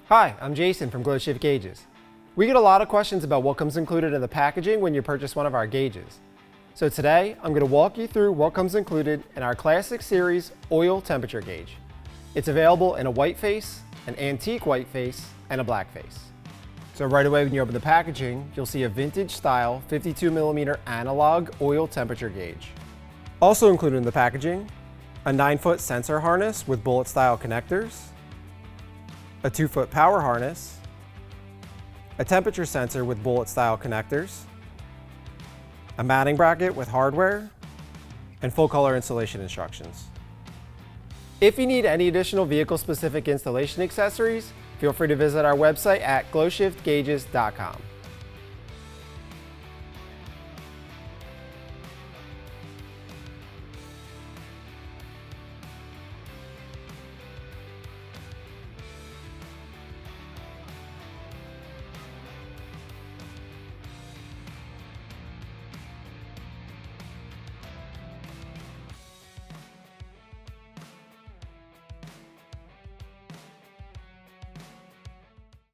Hi, I'm Jason from GlowShift Gauges. We get a lot of questions about what comes included in the packaging when you purchase one of our gauges. So today, I'm going to walk you through what comes included in our Classic Series oil temperature gauge. It's available in a white face, an antique white face, and a black face. So right away when you open the packaging, you'll see a vintage style 52mm analog oil temperature gauge. Also included in the packaging, a 9-foot sensor harness with bullet style connectors, a 2-foot power harness, a temperature sensor with bullet style connectors, a mounting bracket with hardware, and full color installation instructions. If you need any additional vehicle specific installation accessories, feel free to visit our website at glowshiftgauges.com.